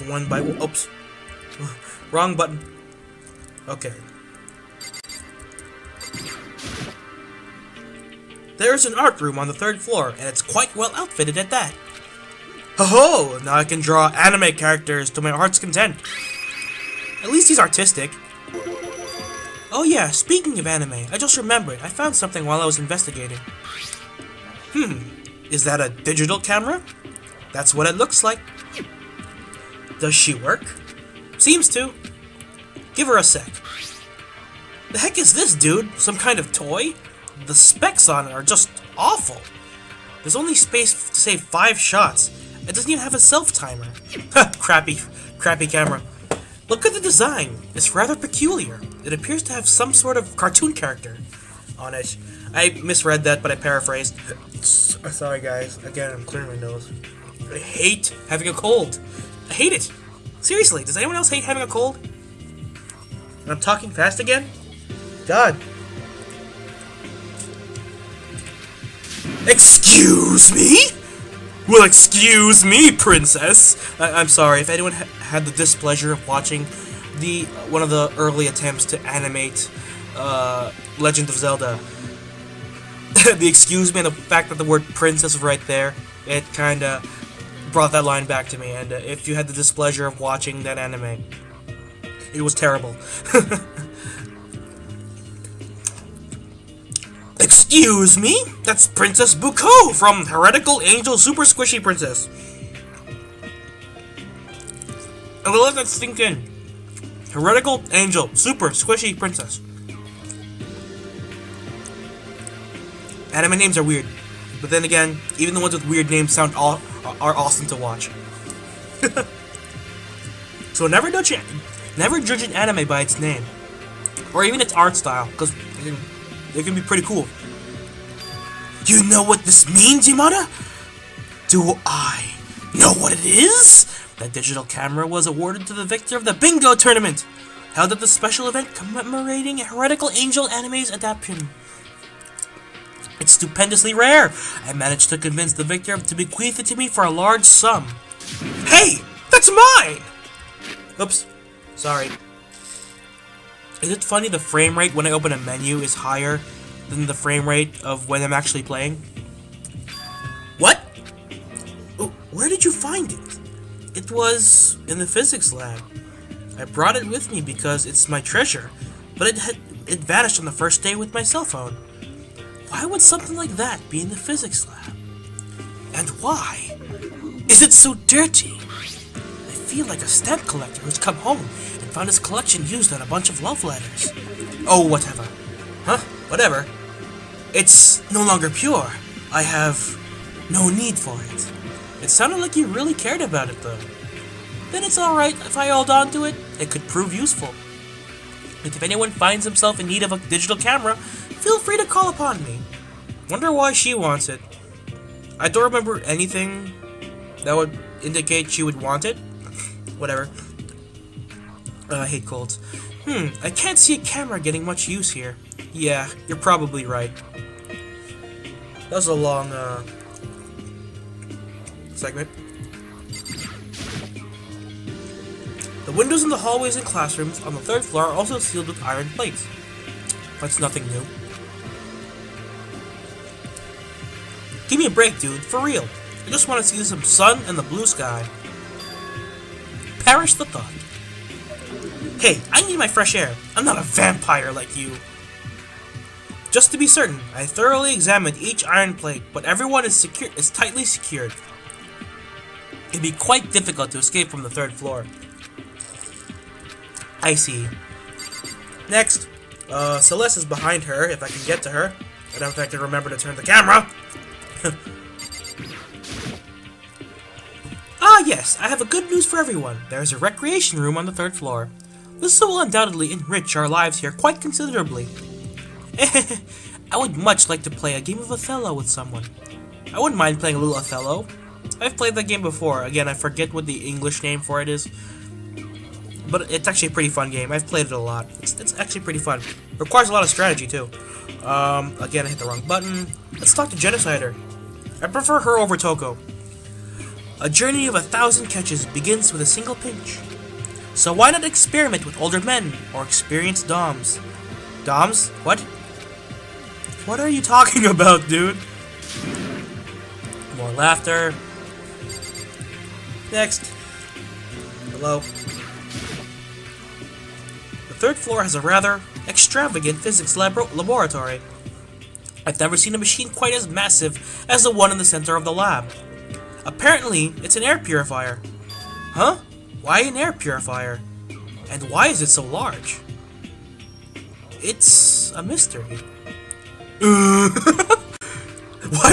one by one. Oops. Wrong button. Okay. There's an art room on the 3rd floor, and it's quite well outfitted at that. Ho-ho! Now I can draw anime characters to my heart's content. At least he's artistic. Oh yeah, speaking of anime, I just remembered, I found something while I was investigating. Is that a digital camera? That's what it looks like. Does she work? Seems to. Give her a sec. The heck is this, dude? Some kind of toy? The specs on it are just awful. There's only space to save 5 shots. It doesn't even have a self-timer. Crappy camera. Look at the design. It's rather peculiar. It appears to have some sort of cartoon character on it. I misread that, but I paraphrased. Sorry guys. Again, I'm clearing my nose. I hate having a cold. I hate it. Seriously, does anyone else hate having a cold? And I'm talking fast again? God. Excuse me? Well, excuse me, princess. I'm sorry if anyone had the displeasure of watching one of the early attempts to animate Legend of Zelda. The excuse me and the fact that the word princess was right there, it kinda brought that line back to me. And if you had the displeasure of watching that anime, it was terrible. Excuse me? That's Princess Buko from Heretical Angel Super Squishy Princess. And we'll let that sink in. Heretical Angel Super Squishy Princess. Anime names are weird. But then again, even the ones with weird names are awesome to watch. So never judge an anime by its name. Or even its art style, because it can be pretty cool. You know what this means, Yamada? Do I know what it is? That digital camera was awarded to the victor of the bingo tournament, held at the special event commemorating Heretical Angel Anime's adaptation. It's stupendously rare. I managed to convince the victor to bequeath it to me for a large sum. Hey! That's mine! Oops. Sorry. Is it funny the frame rate when I open a menu is higher than the frame rate of when I'm actually playing? What? Oh, where did you find it? It was in the physics lab. I brought it with me because it's my treasure, but it vanished on the first day with my cell phone. Why would something like that be in the physics lab? And why is it so dirty? I feel like a stamp collector who's come home and found his collection used on a bunch of love letters. Oh, whatever. Huh? Whatever. It's no longer pure. I have no need for it. It sounded like you really cared about it, though. Then it's alright if I hold on to it. It could prove useful. And if anyone finds himself in need of a digital camera, feel free to call upon me. Wonder why she wants it. I don't remember anything that would indicate she would want it. Whatever. I hate colds. I can't see a camera getting much use here. Yeah, you're probably right. That was a long, segment. The windows in the hallways and classrooms on the 3rd floor are also sealed with iron plates. That's nothing new. Give me a break, dude, for real. I just want to see some sun and the blue sky. Perish the thought. Hey, I need my fresh air. I'm not a vampire like you. Just to be certain, I thoroughly examined each iron plate, but everyone is tightly secured. It'd be quite difficult to escape from the 3rd floor. I see. Next, Celeste is behind her, if I can get to her. I don't think I can remember to turn the camera. Ah yes, I have a good news for everyone. There's a recreation room on the 3rd floor. This will undoubtedly enrich our lives here quite considerably. I would much like to play a game of Othello with someone. I wouldn't mind playing a little Othello. I've played that game before. Again, I forget what the English name for it is. But it's actually a pretty fun game. I've played it a lot. It's actually pretty fun. Requires a lot of strategy, too. Again, I hit the wrong button. Let's talk to Genocider. I prefer her over Toko. A journey of 1,000 catches begins with a single pinch. So why not experiment with older men or experienced doms? Doms? What? What are you talking about, dude? More laughter. Next. Hello. The third floor has a rather extravagant physics laboratory. I've never seen a machine quite as massive as the one in the center of the lab. Apparently, it's an air purifier. Huh? Why an air purifier? And why is it so large? It's a mystery. Why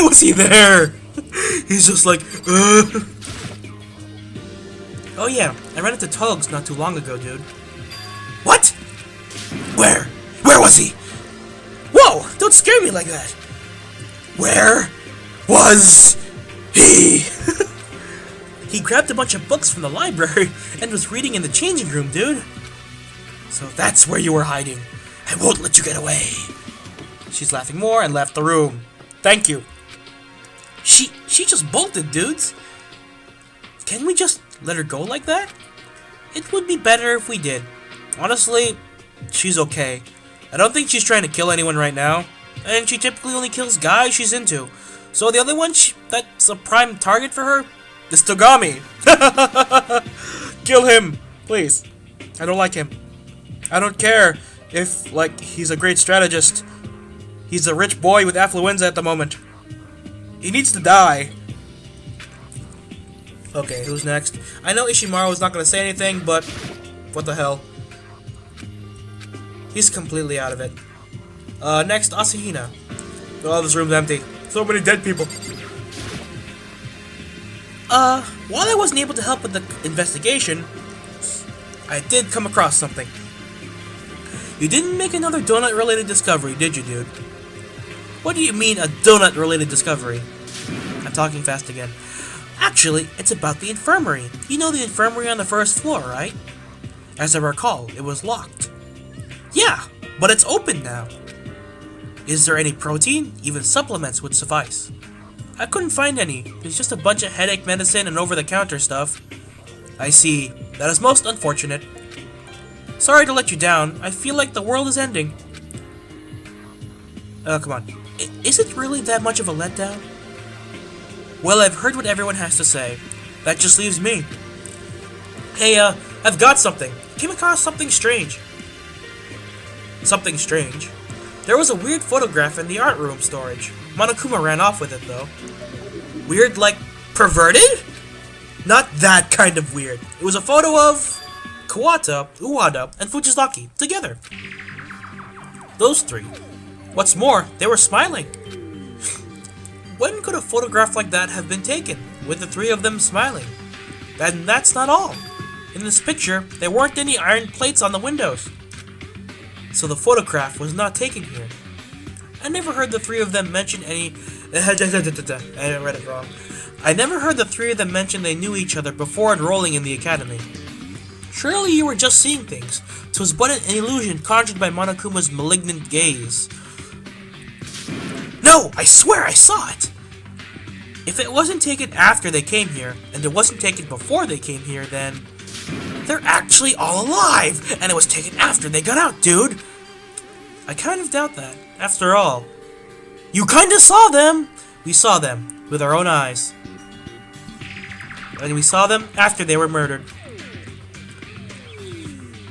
was he there? He's just like, Oh yeah, I ran into Tugs not too long ago, dude. What? Where? Where was he? Whoa! Don't scare me like that! Where was he? He grabbed a bunch of books from the library and was reading in the changing room, dude. So that's where you were hiding. I won't let you get away. She's laughing more and left the room. Thank you. She just bolted, dudes. Can we just let her go like that? It would be better if we did. Honestly, she's okay. I don't think she's trying to kill anyone right now. And she typically only kills guys she's into. So the other one that's a prime target for her is Togami. Kill him, please. I don't like him. I don't care if, like, he's a great strategist. He's a rich boy with affluenza at the moment. He needs to die. Okay, who's next? I know Ishimaru is not going to say anything, but what the hell? He's completely out of it. Next, Asahina. Oh, this room's empty. So many dead people. While I wasn't able to help with the investigation, I did come across something. You didn't make another donut-related discovery, did you, dude? What do you mean, a donut-related discovery? I'm talking fast again. Actually, it's about the infirmary. You know the infirmary on the first floor, right? As I recall, it was locked. Yeah, but it's open now. Is there any protein? Even supplements would suffice. I couldn't find any. There's just a bunch of headache medicine and over-the-counter stuff. I see. That is most unfortunate. Sorry to let you down. I feel like the world is ending. Oh, come on. Is it really that much of a letdown? Well, I've heard what everyone has to say. That just leaves me. Hey, I've got something. Came across something strange. Something strange? There was a weird photograph in the art room storage. Monokuma ran off with it, though. Weird, like, perverted? Not that kind of weird. It was a photo of Kawata, Uwada, and Fujizaki together. Those three. What's more, they were smiling. When could a photograph like that have been taken, with the three of them smiling? And that's not all. In this picture, there weren't any iron plates on the windows. So the photograph was not taken here. I never heard the three of them mention any... I read it wrong. I never heard the three of them mention they knew each other before enrolling in the academy. Surely you were just seeing things. 'Twas but an illusion conjured by Monokuma's malignant gaze. No! I swear I saw it! If it wasn't taken after they came here, and it wasn't taken before they came here, then... they're actually all alive! And it was taken after they got out, dude! I kind of doubt that. After all, you kinda saw them! We saw them, with our own eyes. And we saw them after they were murdered.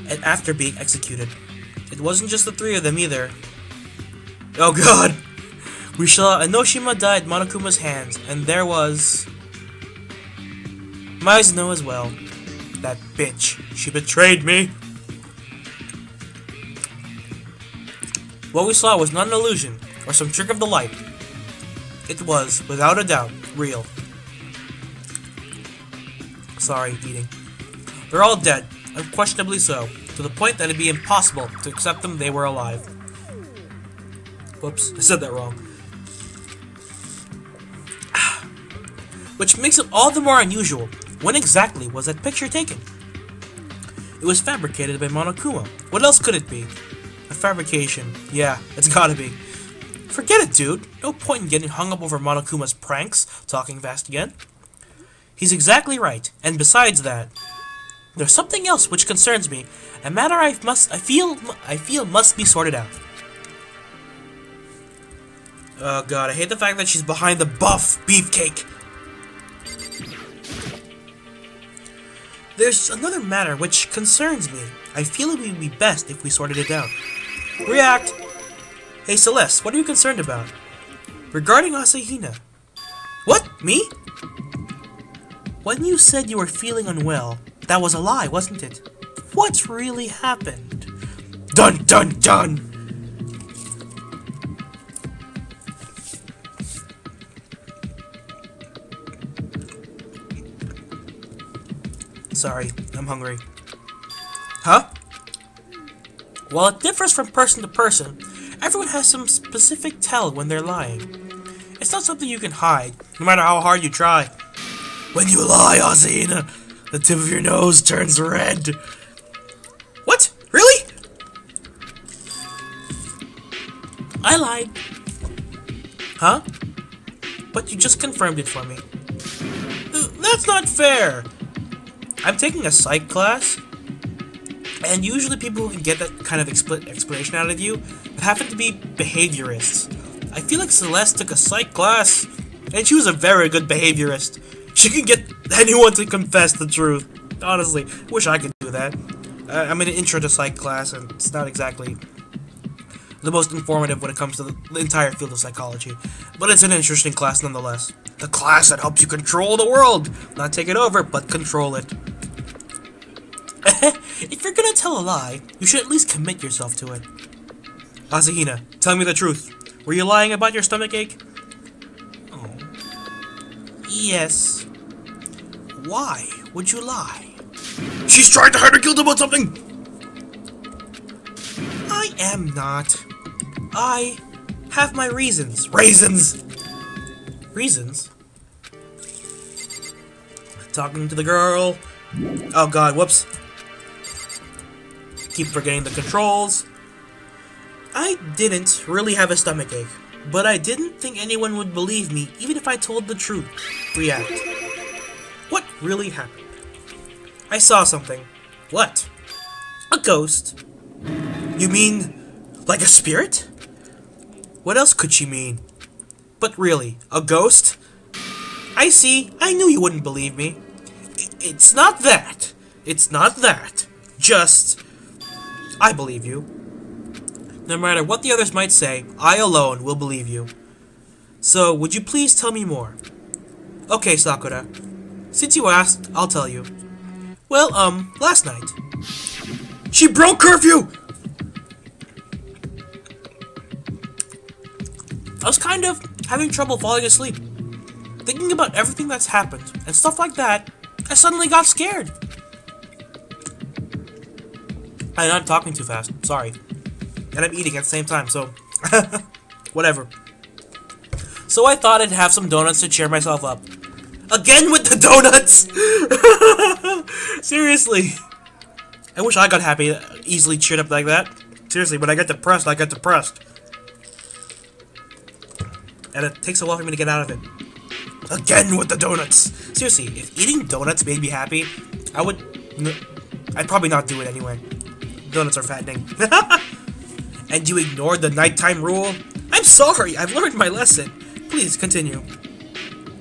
And after being executed. It wasn't just the three of them either. Oh god! We saw Enoshima die at Monokuma's hands, and there was... Maizuno as well. That bitch. She betrayed me! What we saw was not an illusion, or some trick of the light. It was, without a doubt, real. Sorry, eating. They're all dead, unquestionably so, to the point that it'd be impossible to accept them they were alive. Whoops, I said that wrong. Which makes it all the more unusual. When exactly was that picture taken? It was fabricated by Monokuma. What else could it be? A fabrication. Yeah, it's gotta be. Forget it, dude. No point in getting hung up over Monokuma's pranks. Talking fast again. He's exactly right. And besides that, there's something else which concerns me. A matter I feel must be sorted out. Oh god, I hate the fact that she's behind the buff beefcake. There's another matter which concerns me. I feel it would be best if we sorted it out. React! Hey Celeste, what are you concerned about? Regarding Asahina. What? Me? When you said you were feeling unwell, that was a lie, wasn't it? What's really happened? Dun dun dun! Sorry, I'm hungry. Huh? While it differs from person to person, everyone has some specific tell when they're lying. It's not something you can hide, no matter how hard you try. When you lie, Asahina, the tip of your nose turns red. What? Really? I lied. Huh? But you just confirmed it for me. That's not fair! I'm taking a psych class, and usually people who can get that kind of explanation out of you happen to be behaviorists. I feel like Celeste took a psych class, and she was a very good behaviorist. She can get anyone to confess the truth. Honestly, wish I could do that. I'm in an intro to psych class, and it's not exactly the most informative when it comes to the entire field of psychology. But it's an interesting class nonetheless. The class that helps you control the world! Not take it over, but control it. If you're gonna tell a lie, you should at least commit yourself to it. Asahina, tell me the truth. Were you lying about your stomach ache? Oh. Yes. Why would you lie? She's trying to hide her guilt about something! I am not. I have my reasons. Raisins! Reasons? Talking to the girl. Oh god, whoops. Keep forgetting the controls. I didn't really have a stomachache, but I didn't think anyone would believe me even if I told the truth. React. What really happened? I saw something. What? A ghost. You mean like a spirit? What else could she mean? But really, a ghost? I see. I knew you wouldn't believe me. It's not that. It's not that. Just, I believe you. No matter what the others might say, I alone will believe you. So, would you please tell me more? Okay, Sakura. Since you asked, I'll tell you. Well, last night. She broke curfew! I was kind of having trouble falling asleep. Thinking about everything that's happened, and stuff like that, I suddenly got scared. I'm not talking too fast, sorry. And I'm eating at the same time, so whatever. So I thought I'd have some donuts to cheer myself up. Again with the donuts! Seriously. I wish I got happy, easily cheered up like that. Seriously, when I get depressed, I get depressed. And it takes a while for me to get out of it. Again with the donuts! Seriously, if eating donuts made me happy, I'd probably not do it anyway. Donuts are fattening. And you ignored the nighttime rule? I'm sorry, I've learned my lesson. Please, continue.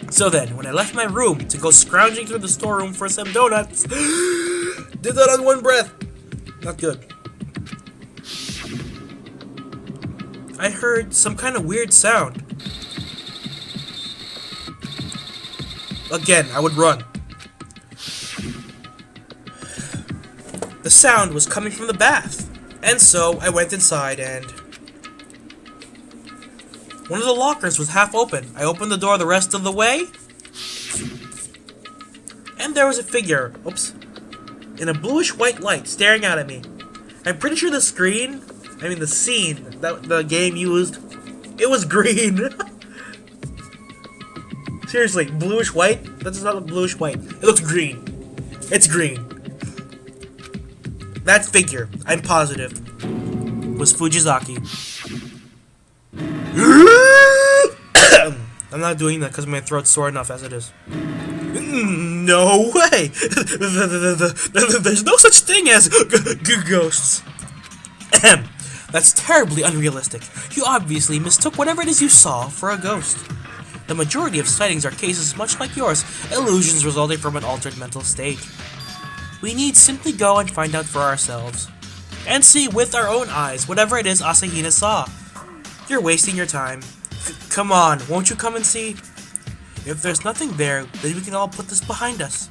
So then, when I left my room to go scrounging through the storeroom for some donuts, did that on one breath. Not good. I heard some kind of weird sound. Again, I would run. The sound was coming from the bath, and so I went inside and... one of the lockers was half open. I opened the door the rest of the way, and there was a figure, oops, in a bluish-white light staring out at me. I'm pretty sure the scene that the game used, it was green. Seriously, bluish-white? That does not look bluish-white. It looks green. It's green. That figure, I'm positive, was Fujizaki. I'm not doing that because my throat's sore enough as it is. No way! There's no such thing as ghosts. That's terribly unrealistic. You obviously mistook whatever it is you saw for a ghost. The majority of sightings are cases much like yours, illusions resulting from an altered mental state. We need simply go and find out for ourselves. And see with our own eyes whatever it is Asahina saw. You're wasting your time. Come on, won't you come and see? If there's nothing there, then we can all put this behind us.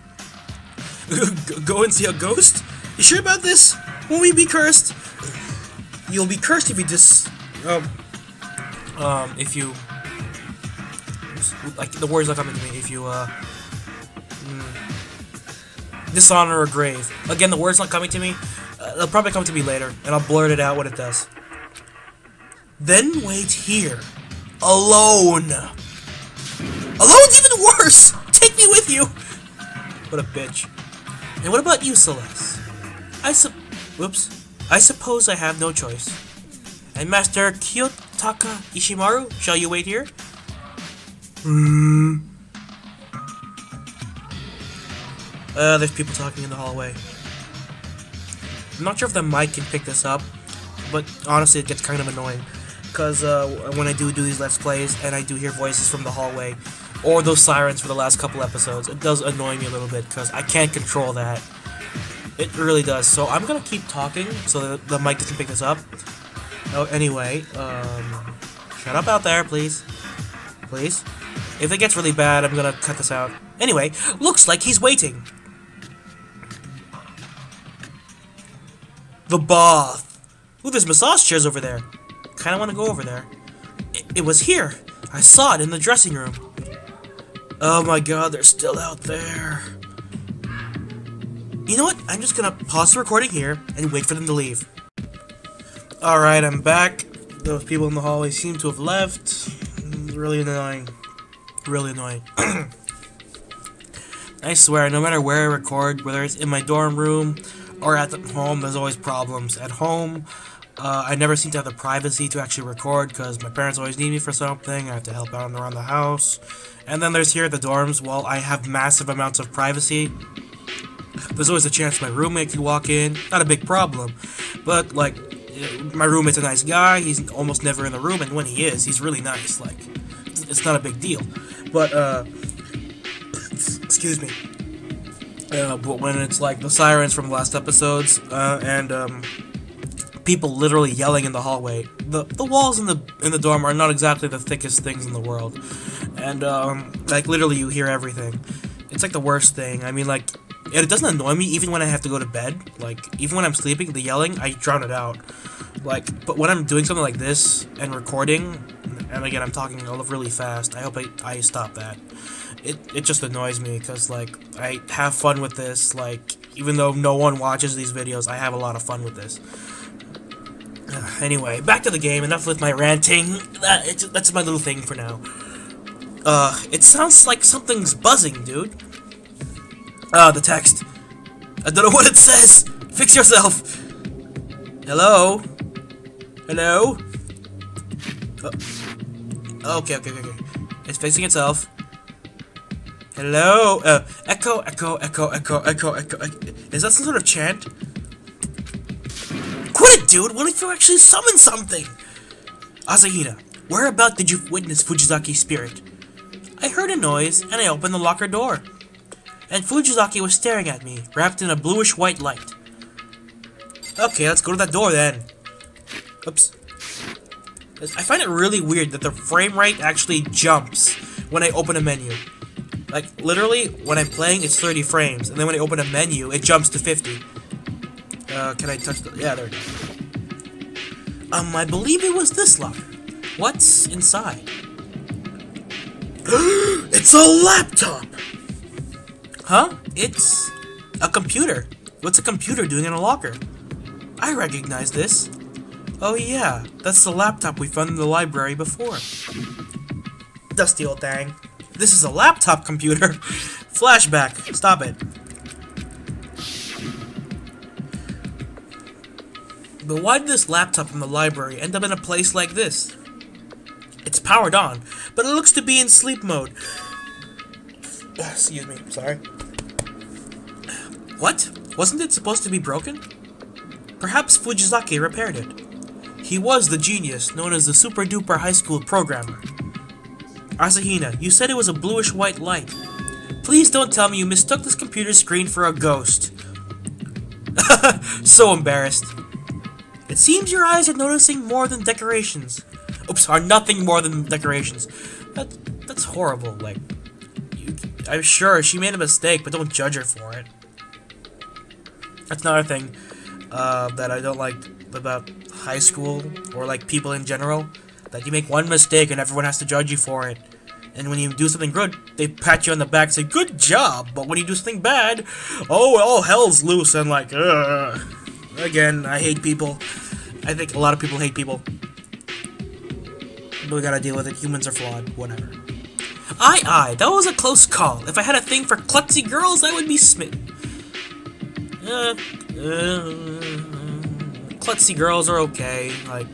Go and see a ghost? You sure about this? Won't we be cursed? You'll be cursed if you if you... Like, the words are coming to me. If you, dishonor a grave. Again, the word's not coming to me. They'll probably come to me later, and I'll blurt it out when it does. Then wait here. Alone. Alone's even worse! Take me with you! What a bitch. And what about you, Celeste? I suppose I have no choice. And Master Kiyotaka Ishimaru, shall you wait here? There's people talking in the hallway. I'm not sure if the mic can pick this up, but honestly it gets kind of annoying. Because when I do these Let's Plays, and I do hear voices from the hallway, or those sirens for the last couple episodes, it does annoy me a little bit, because I can't control that. It really does. So I'm gonna keep talking, so that the mic doesn't pick this up. Oh, anyway, shut up out there, please. Please. If it gets really bad, I'm gonna cut this out. Anyway, looks like he's waiting. The bath. Ooh, there's massage chairs over there. Kinda wanna go over there. It was here. I saw it in the dressing room. Oh my god, they're still out there. You know what? I'm just gonna pause the recording here and wait for them to leave. Alright, I'm back. Those people in the hallway seem to have left. Really annoying. Really annoying. I swear, no matter where I record, whether it's in my dorm room or at home, there's always problems. At home, I never seem to have the privacy to actually record because my parents always need me for something. I have to help out around the house. And then there's here at the dorms, while I have massive amounts of privacy, there's always a chance my roommate could walk in. Not a big problem. But, like, my roommate's a nice guy. He's almost never in the room, and when he is, he's really nice. Like, it's not a big deal. But, excuse me. But when it's like the sirens from last episodes, and people literally yelling in the hallway, the walls in the dorm are not exactly the thickest things in the world, and like literally you hear everything. It's like the worst thing. I mean, like, it doesn't annoy me even when I have to go to bed. Like, even when I'm sleeping, the yelling, I drown it out. Like, but when I'm doing something like this and recording, and again I'm talking really fast, I hope I stop that. It just annoys me because, like, I have fun with this. Like, even though no one watches these videos, I have a lot of fun with this. Anyway, back to the game. Enough with my ranting. That's my little thing for now. It sounds like something's buzzing, dude. The text. I don't know what it says. Fix yourself. Hello? Hello? Okay. It's fixing itself. Hello? Echo. Is that some sort of chant? Quit it, dude! What if you actually summon something? Asahina, whereabout did you witness Fujisaki's spirit? I heard a noise, and I opened the locker door. And Fujisaki was staring at me, wrapped in a bluish-white light. Okay, let's go to that door then. Oops. I find it really weird that the frame rate actually jumps when I open a menu. Like, literally, when I'm playing, it's 30 frames, and then when I open a menu, it jumps to 50. Can I touch the... Yeah, there we go. I believe it was this locker. What's inside? It's a laptop! Huh? It's a computer. What's a computer doing in a locker? I recognize this. Oh yeah, that's the laptop we found in the library before. Dusty old thing. This is a laptop computer. Flashback. Stop it. But why did this laptop in the library end up in a place like this? It's powered on, but it looks to be in sleep mode. Excuse me, sorry. What? Wasn't it supposed to be broken? Perhaps Fujizaki repaired it. He was the genius known as the Super Duper High School programmer. Asahina, you said it was a bluish-white light. Please don't tell me you mistook this computer screen for a ghost. So embarrassed. It seems your eyes are noticing more than decorations. Oops, are nothing more than decorations. That's horrible. Like, I'm sure she made a mistake, but don't judge her for it. That's another thing that I don't like about high school, or like people in general, that you make one mistake and everyone has to judge you for it. And when you do something good, they pat you on the back and say, good job, but when you do something bad, oh, all hell's loose, and like, ugh. Again, I hate people. I think a lot of people hate people. But we gotta deal with it. Humans are flawed. Whatever. Aye, that was a close call. If I had a thing for klutzy girls, I would be smitten. Klutzy girls are okay. Like,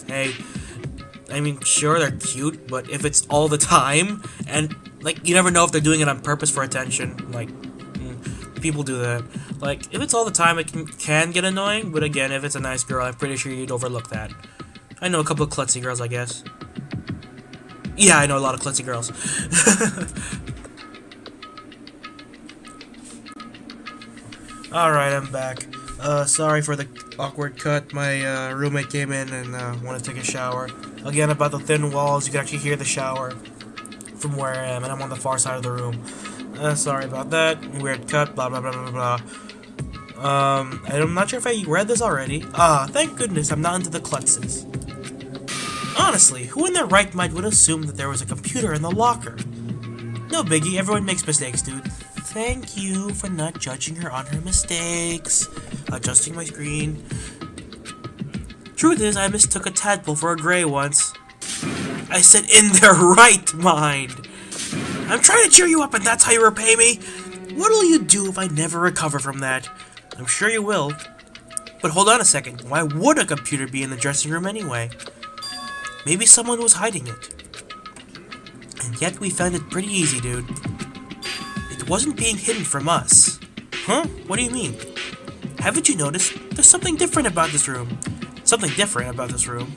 hey, I mean, sure, they're cute, but if it's all the time, and, like, you never know if they're doing it on purpose for attention, like, people do that. Like, if it's all the time, it can get annoying, but again, if it's a nice girl, I'm pretty sure you'd overlook that. I know a couple of klutzy girls, I guess. Yeah, I know a lot of klutzy girls. Alright, I'm back. Sorry for the awkward cut. My roommate came in and wanted to take a shower. Again, about the thin walls, you can actually hear the shower from where I am, and I'm on the far side of the room. Sorry about that. Weird cut, blah blah blah blah blah. I'm not sure if I read this already. Thank goodness I'm not into the klutzes. Honestly, who in their right mind would assume that there was a computer in the locker? No biggie, everyone makes mistakes, dude. Thank you for not judging her on her mistakes. Adjusting my screen. Truth is, I mistook a tadpole for a gray once. I said in their right mind. I'm trying to cheer you up and that's how you repay me? What'll you do if I never recover from that? I'm sure you will. But hold on a second, why would a computer be in the dressing room anyway? Maybe someone was hiding it. And yet we found it pretty easy, dude. It wasn't being hidden from us. Huh? What do you mean? Haven't you noticed? There's something different about this room. Something different about this room.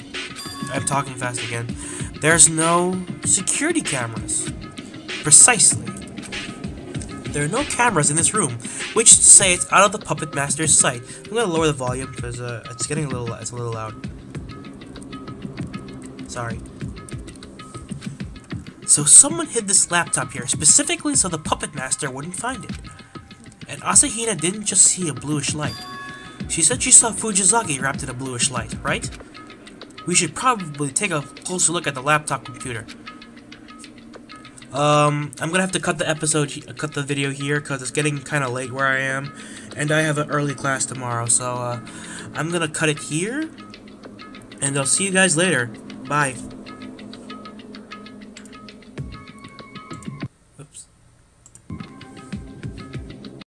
I'm talking fast again. There's no security cameras. Precisely. There are no cameras in this room, which is to say it's out of the puppet master's sight. I'm gonna lower the volume because it's a little loud. Sorry. So someone hid this laptop here specifically so the puppet master wouldn't find it. And Asahina didn't just see a bluish light. She said she saw Fujizaki wrapped in a bluish light, right? We should probably take a closer look at the laptop computer. I'm gonna have to cut the video here because it's getting kind of late where I am, and I have an early class tomorrow. So I'm gonna cut it here, and I'll see you guys later. Bye.